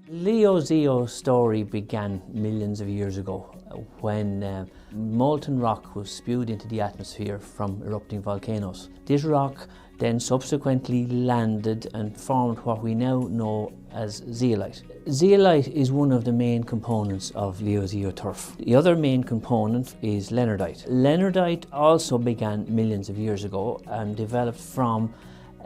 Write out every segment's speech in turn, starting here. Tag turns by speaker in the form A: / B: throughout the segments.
A: Leo-Zeo's story began millions of years ago when molten rock was spewed into the atmosphere from erupting volcanoes. This rock then subsequently landed and formed what we now know as zeolite. Zeolite is one of the main components of Leo-Zeo Turf. The other main component is leonardite. Leonardite also began millions of years ago and developed from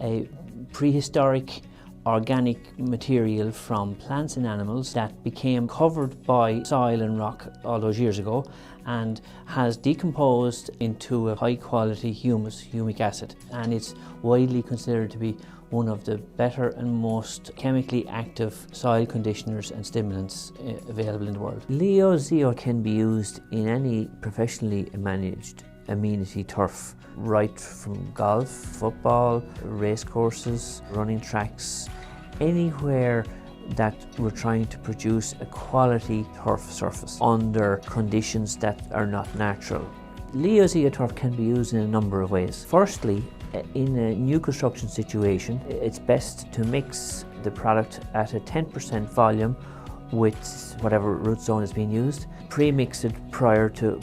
A: a prehistoric organic material from plants and animals that became covered by soil and rock all those years ago and has decomposed into a high quality humic acid, and it's widely considered to be one of the better and most chemically active soil conditioners and stimulants available in the world. Leo-Zeo can be used in any professionally managed amenity turf, right from golf, football, race courses, running tracks, anywhere that we're trying to produce a quality turf surface under conditions that are not natural. Leo-Zeo turf can be used in a number of ways. Firstly, in a new construction situation, it's best to mix the product at a 10% volume with whatever root zone is being used, pre-mix it prior to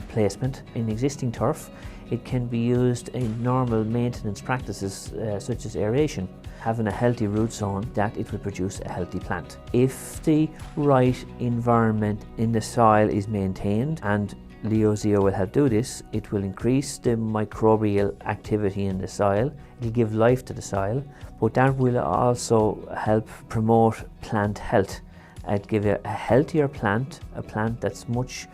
A: placement. In existing turf, it can be used in normal maintenance practices such as aeration. Having a healthy root zone, that it will produce a healthy plant. If the right environment in the soil is maintained, and Leo-Zeo will help do this, it will increase the microbial activity in the soil, it will give life to the soil, but that will also help promote plant health and give a healthier plant, a plant that's much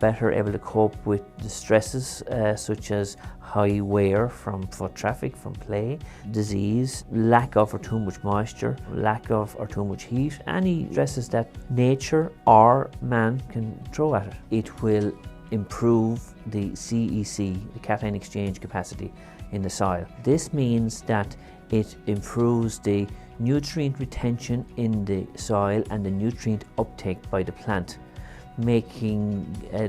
A: better able to cope with the stresses such as high wear from foot traffic, from play, disease, lack of or too much moisture, lack of or too much heat, any stresses that nature or man can throw at it. It will improve the CEC, the cation exchange capacity in the soil. This means that it improves the nutrient retention in the soil and the nutrient uptake by the plant, making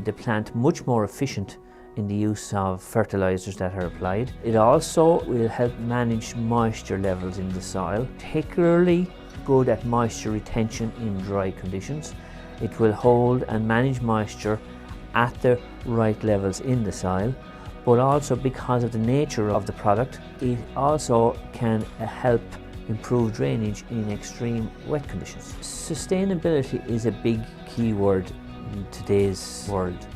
A: the plant much more efficient in the use of fertilizers that are applied. It also will help manage moisture levels in the soil, particularly good at moisture retention in dry conditions. It will hold and manage moisture at the right levels in the soil, but also because of the nature of the product, it also can help improve drainage in extreme wet conditions. Sustainability is a big key word in today's world,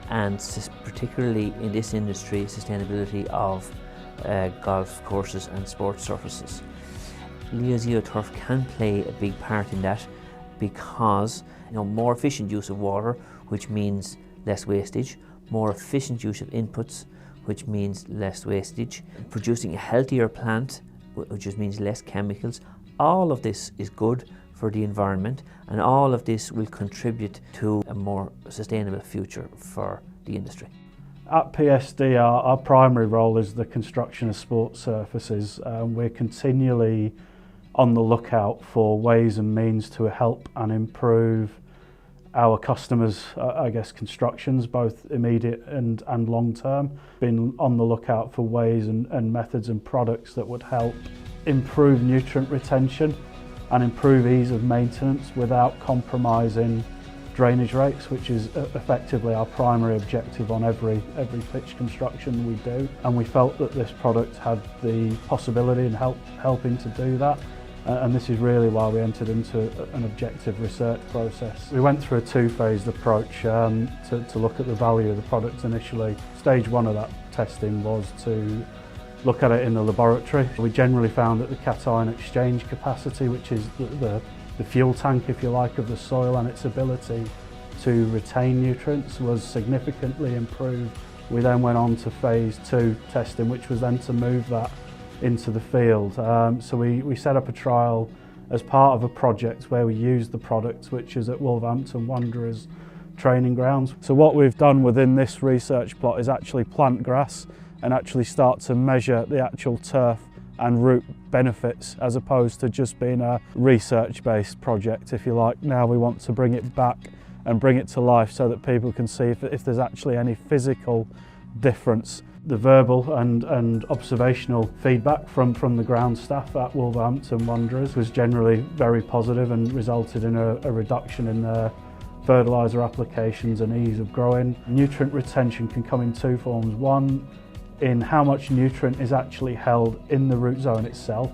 A: and particularly in this industry, sustainability of golf courses and sports surfaces. Leo-Zeo Turf can play a big part in that because more efficient use of water, which means less wastage, more efficient use of inputs, which means less wastage, producing a healthier plant, which just means less chemicals. All of this is good for the environment, and all of this will contribute to a more sustainable future for the industry.
B: At PSD, our primary role is the construction of sports surfaces. We're continually on the lookout for ways and means to help and improve our customers' constructions, both immediate and long term. Been on the lookout for ways and methods and products that would help improve nutrient retention and improve ease of maintenance without compromising drainage rates, which is effectively our primary objective on every pitch construction we do. And we felt that this product had the possibility and helping to do that. And this is really why we entered into an objective research process. We went through a two-phased approach to look at the value of the product initially. Stage one of that testing was to look at it in the laboratory. We generally found that the cation exchange capacity, which is the fuel tank, if you like, of the soil and its ability to retain nutrients, was significantly improved. We then went on to phase two testing, which was then to move that into the field. So we set up a trial as part of a project where we used the product, which is at Wolverhampton Wanderers training grounds. So what we've done within this research plot is actually plant grass and actually start to measure the actual turf and root benefits, as opposed to just being a research-based project, if you like. Now we want to bring it back and bring it to life so that people can see if there's actually any physical difference The verbal and observational feedback from the ground staff at Wolverhampton Wanderers was generally very positive and resulted in a reduction in their fertiliser applications and ease of growing. Nutrient retention can come in two forms. One, in how much nutrient is actually held in the root zone itself,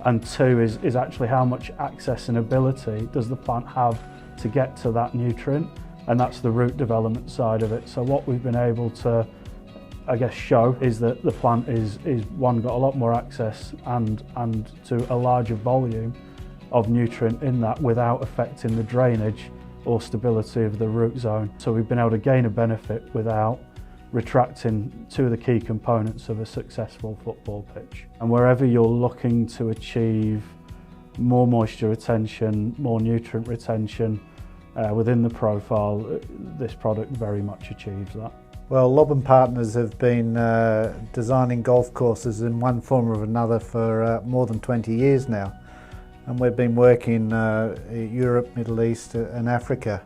B: and two is actually how much access and ability does the plant have to get to that nutrient, and that's the root development side of it. So what we've been able to, I guess, show is that the plant is one, got a lot more access and to a larger volume of nutrient in that without affecting the drainage or stability of the root zone. So we've been able to gain a benefit without retracting two of the key components of a successful football pitch. And wherever you're looking to achieve more moisture retention, more nutrient retention within the profile, this product very much achieves that.
C: Well, Lobb and Partners have been designing golf courses in one form or another for more than 20 years now. And we've been working in Europe, Middle East and Africa.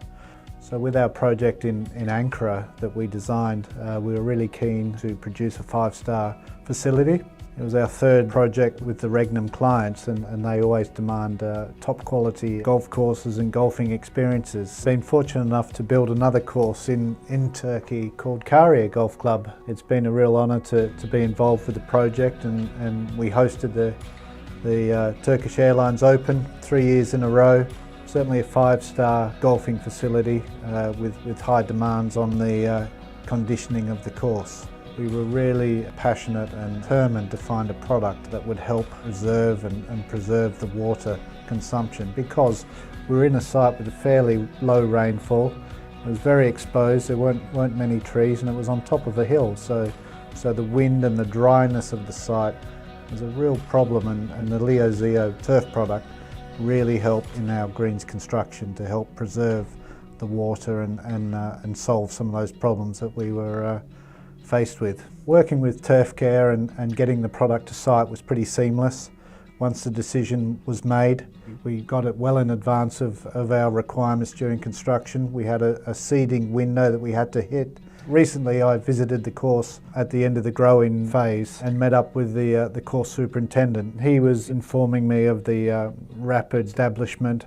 C: So with our project in Ankara that we designed, we were really keen to produce a 5-star facility. It was our third project with the Regnum clients, and they always demand top quality golf courses and golfing experiences. Been fortunate enough to build another course in Turkey called Karia Golf Club. It's been a real honour to be involved with the project, and we hosted the Turkish Airlines Open 3 years in a row. Certainly a 5-star golfing facility with high demands on the conditioning of the course. We were really passionate and determined to find a product that would help reserve and preserve the water consumption, because we were in a site with a fairly low rainfall. It was very exposed, there weren't many trees, and it was on top of a hill, so the wind and the dryness of the site was a real problem, and the Leo-Zeo Turf product really helped in our greens construction to help preserve the water and solve some of those problems that we were faced with. Working with Turf Care and getting the product to site was pretty seamless. Once the decision was made, we got it well in advance of our requirements during construction. We had a seeding window that we had to hit. Recently I visited the course at the end of the growing phase and met up with the course superintendent. He was informing me of the rapid establishment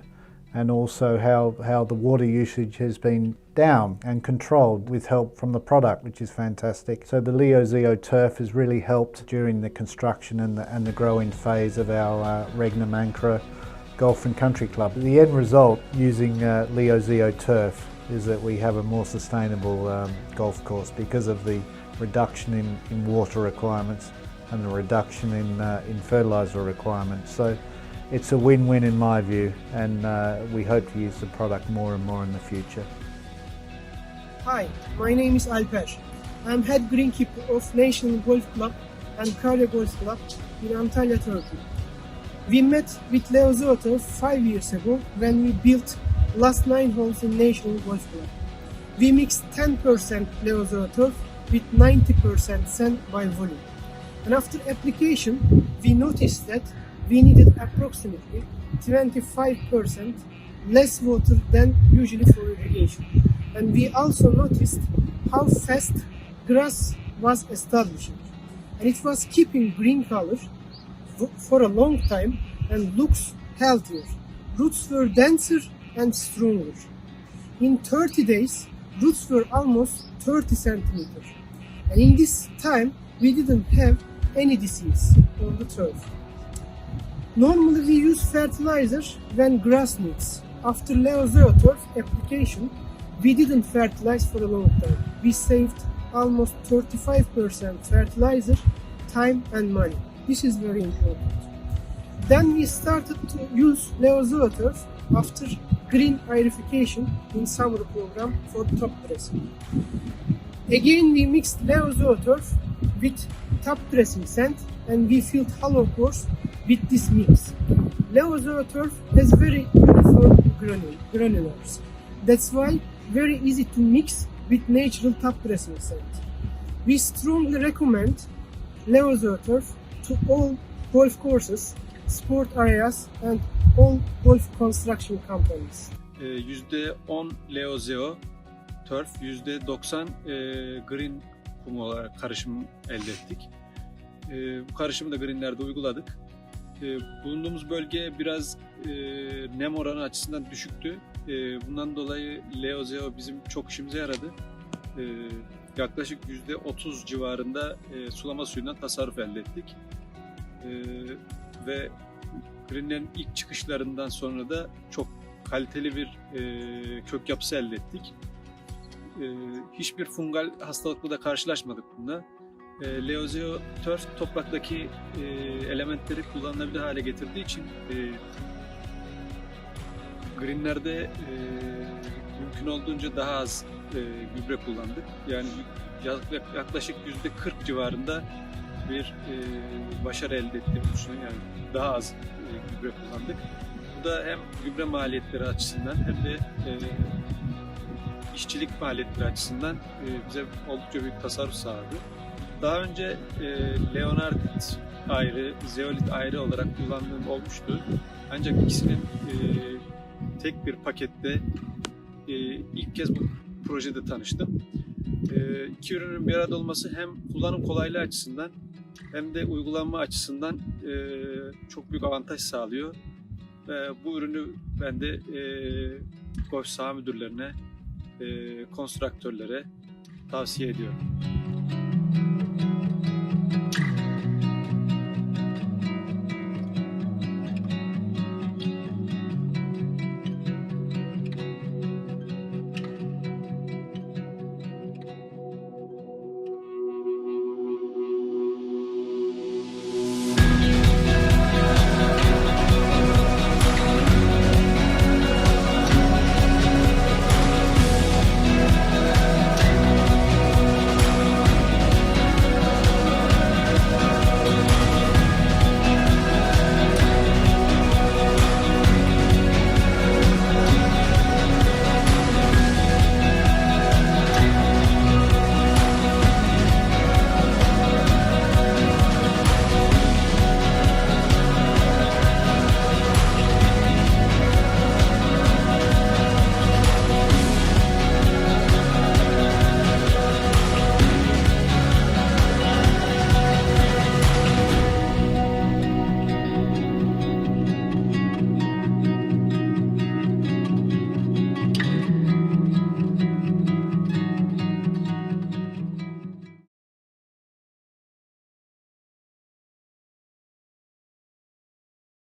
C: and also how the water usage has been down and controlled with help from the product, which is fantastic. So the Leo-Zeo Turf has really helped during the construction and the growing phase of our Regnum Ankara Golf and Country Club. The end result using Leo-Zeo Turf is that we have a more sustainable golf course because of the reduction in water requirements and the reduction in fertiliser requirements. So it's a win-win in my view, and we hope to use the product more and more in the future.
D: Hi, my name is Alper. I'm head greenkeeper of National Golf Club and Karia Golf Club in Antalya, Turkey. We met with Leo-Zeo Turf 5 years ago when we built last 9 holes in National Golf Club. We mixed 10% Leo-Zeo Turf with 90% sand by volume. And after application, we noticed that we needed approximately 25% less water than usually for irrigation. And we also noticed how fast grass was establishing. And it was keeping green color for a long time and looks healthier. Roots were denser and stronger. In 30 days, roots were almost 30 centimeters. And in this time, we didn't have any disease on the turf. Normally we use fertilizer when grass needs. After Leo-Zeo Turf application, we didn't fertilize for a long time. We saved almost 35% fertilizer, time and money. This is very important. Then we started to use Leo-Zeo Turf after green aerification in summer program for top dressing. Again we mixed Leo-Zeo Turf with top dressing sand and we filled hollow cores with this mix. Leo-Zeo Turf has very uniform granulars. That's why very easy to mix with natural top dressing sand. We strongly recommend Leo-Zeo Turf to all golf courses, sport areas and all golf construction companies.
E: %10 Leo-Zeo Turf, %90 green kumu olarak karışım elde ettik. Bu karışımı da greenlerde uyguladık. Bulunduğumuz bölge biraz nem oranı açısından düşüktü. Bundan dolayı Leo-Zeo bizim çok işimize yaradı. Yaklaşık %30 civarında sulama suyundan tasarruf elde ettik. Ve greenlerin ilk çıkışlarından sonra da çok kaliteli bir kök yapısı elde ettik. Hiçbir fungal hastalıkla da karşılaşmadık bunda. Leo-Zeo Turf topraktaki elementleri kullanılabilir hale getirdiği için greenlerde mümkün olduğunca daha az gübre kullandık. Yani yaklaşık %40 civarında bir başarı elde ettiğimizi düşünüyorum. Yani daha az gübre kullandık. Bu da hem gübre maliyetleri açısından hem de işçilik maliyetleri açısından bize oldukça büyük tasarruf sağladı. Daha önce Leonardit ayrı, zeolit ayrı olarak kullandığım olmuştu. Ancak ikisinin tek bir pakette ilk kez bu projede tanıştım. İki ürünün bir arada olması hem kullanım kolaylığı açısından hem de uygulanma açısından çok büyük avantaj sağlıyor. Bu ürünü ben de golf saha müdürlerine, konstruktörlere tavsiye ediyorum.